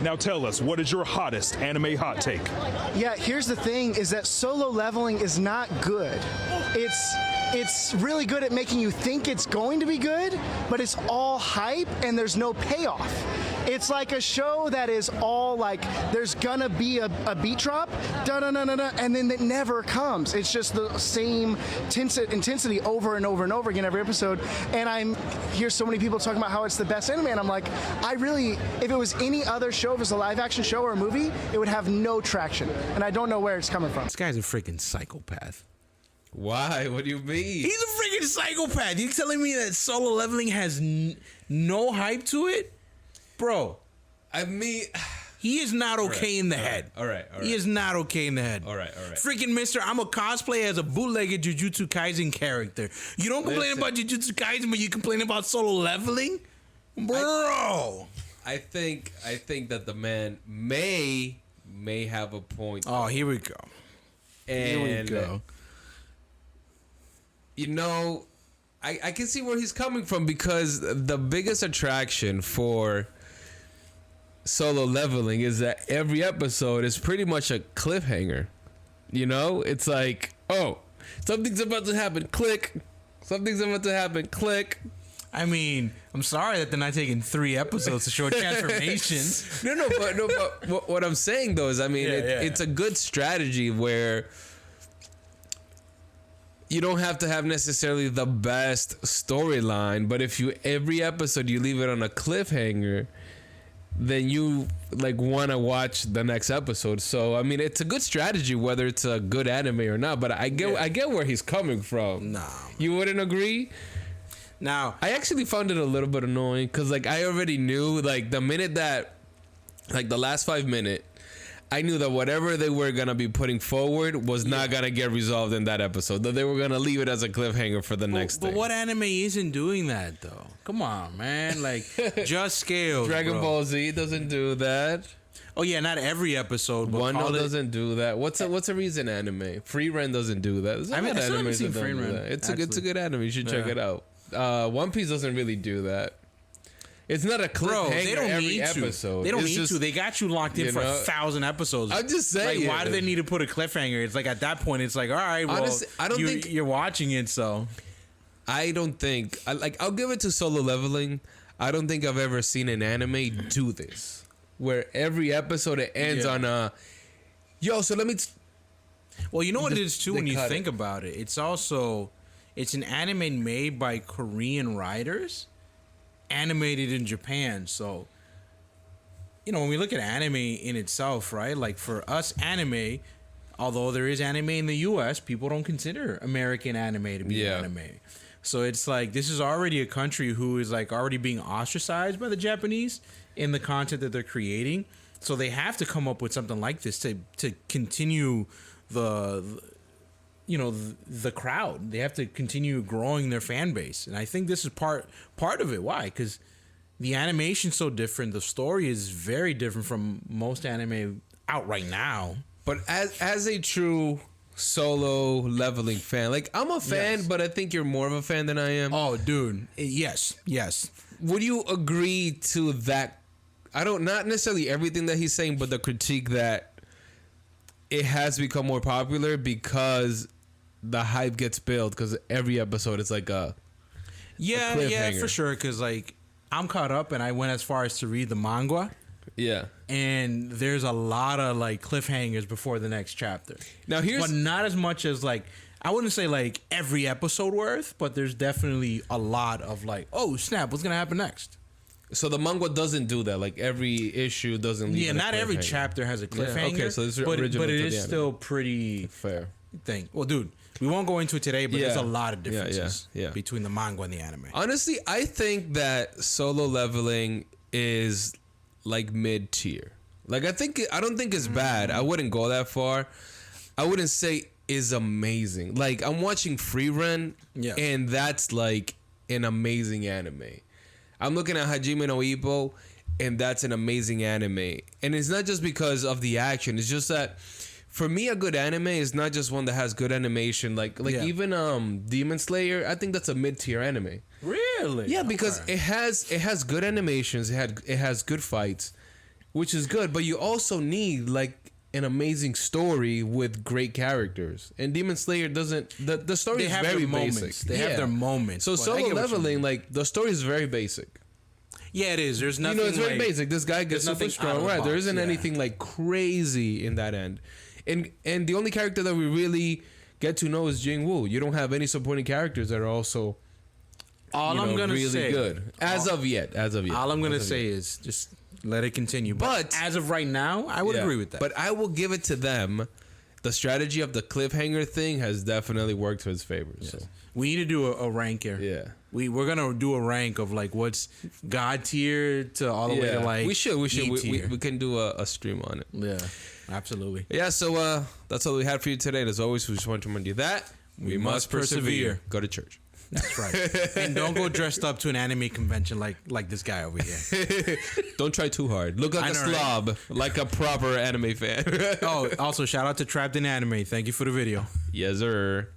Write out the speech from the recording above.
Now tell us, what is your hottest anime hot take? Yeah, here's the thing, is that Solo Leveling is not good. It's really good at making you think it's going to be good, but it's all hype and there's no payoff. It's like a show that is all like, there's gonna be a beat drop, da-da-da-da-da, and then it never comes. It's just the same intensity over and over and over again every episode. And I hear so many people talking about how it's the best anime, and I'm like, if it was any other show, if it was a live action show or a movie, it would have no traction. And I don't know where it's coming from. This guy's a freaking psychopath. Why? What do you mean? He's a freaking psychopath. You telling me that Solo Leveling has no hype to it? Bro, I mean, he is not okay in the head. All right. He is not okay in the head. All right. Freaking mister, I'm a cosplay as a bootlegged Jujutsu Kaisen character. You don't complain about Jujutsu Kaisen, but you complain about Solo Leveling? Bro. I think that the man may have a point. Oh, here we go. And you know, I can see where he's coming from, because the biggest attraction for Solo Leveling is that every episode is pretty much a cliffhanger. You know, it's like, oh, something's about to happen, click. Something's about to happen, click. I mean, I'm sorry that they're not taking 3 episodes to show transformations. But what I'm saying though is, I mean, it's a good strategy where you don't have to have necessarily the best storyline, but if every episode you leave it on a cliffhanger, then you like want to watch the next episode. So I mean, it's a good strategy whether it's a good anime or not. But I get where he's coming from. Nah, you wouldn't agree? Now, I actually found it a little bit annoying, because like I already knew, like the minute that, like the last 5 minutes, I knew that whatever they were going to be putting forward was not going to get resolved in that episode. That they were going to leave it as a cliffhanger for the next thing. But what anime isn't doing that, though? Come on, man. Like, just scales, Dragon Ball Z doesn't do that. Oh, yeah, not every episode. But Wano doesn't do that. What's a recent anime? Free Ren doesn't do that. I still haven't seen Free Ren. It's a good anime. You should check it out. One Piece doesn't really do that. It's not a cliffhanger every episode. They don't need to. They got you locked in for 1,000 episodes. I'm just saying. Like, why do they need to put a cliffhanger? It's like at that point, it's like, all right, well, honestly, I don't think you're watching it, so. I don't think. I'll give it to Solo Leveling. I don't think I've ever seen an anime do this, where every episode it ends on a, yo. So let me. Well, you know what it is too when you think about it. It's an anime made by Korean writers, animated in Japan. So, you know, when we look at anime in itself, right? Like for us, anime, although there is anime in the US, people don't consider American anime to be anime. So it's like, this is already a country who is like already being ostracized by the Japanese in the content that they're creating. So they have to come up with something like this to continue the crowd. They have to continue growing their fan base. And I think this is part of it. Why? Because the animation's so different. The story is very different from most anime out right now. But as a true Solo Leveling fan, like I'm a fan, but I think you're more of a fan than I am. Oh, dude. Yes. Would you agree to that? Not necessarily everything that he's saying, but the critique that it has become more popular because the hype gets built, because every episode is like a for sure. Because like I'm caught up, and I went as far as to read the manga. Yeah, and there's a lot of like cliffhangers before the next chapter. Now but not as much as like, I wouldn't say like every episode worth, but there's definitely a lot of like, oh snap, what's gonna happen next? So the manga doesn't do that. Like every issue doesn't leave. Yeah, not every chapter has a cliffhanger. Okay, so this is but it is end. still pretty fair thing. Well, dude, we won't go into it today, but there's a lot of differences between the manga and the anime. Honestly, I think that Solo Leveling is like mid-tier. Like I don't think it's bad. I wouldn't go that far. I wouldn't say is amazing. Like I'm watching Free Ren, and that's like an amazing anime. I'm looking at Hajime no Ippo, and that's an amazing anime. And it's not just because of the action. It's just that for me, a good anime is not just one that has good animation. Like even Demon Slayer, I think that's a mid-tier anime. Really? Yeah, because it has good animations. It has good fights, which is good, but you also need like an amazing story with great characters. And Demon Slayer doesn't. The story is very basic. They have their moments. So Solo Leveling, like the story is very basic. Yeah, it is. There's nothing. It's very basic. This guy gets super strong. Right. There isn't anything like crazy in that end. And the only character that we really get to know is Jing Woo. You don't have any supporting characters that are also really good. As of yet. All I'm gonna say is just let it continue. But as of right now, I would agree with that. But I will give it to them. The strategy of the cliffhanger thing has definitely worked to his favor. Yes. So we need to do a rank here. Yeah. We're gonna do a rank of like what's God tier to all the way to like we can do a stream on it. Yeah, absolutely. Yeah, so that's all we had for you today. And as always, we just want to remind you that we must persevere. Go to church. That's right. And don't go dressed up to an anime convention like this guy over here. Don't try too hard. Look like a slob, right? Like a proper anime fan. Oh, also shout out to Trapped in Anime. Thank you for the video. Yes, sir.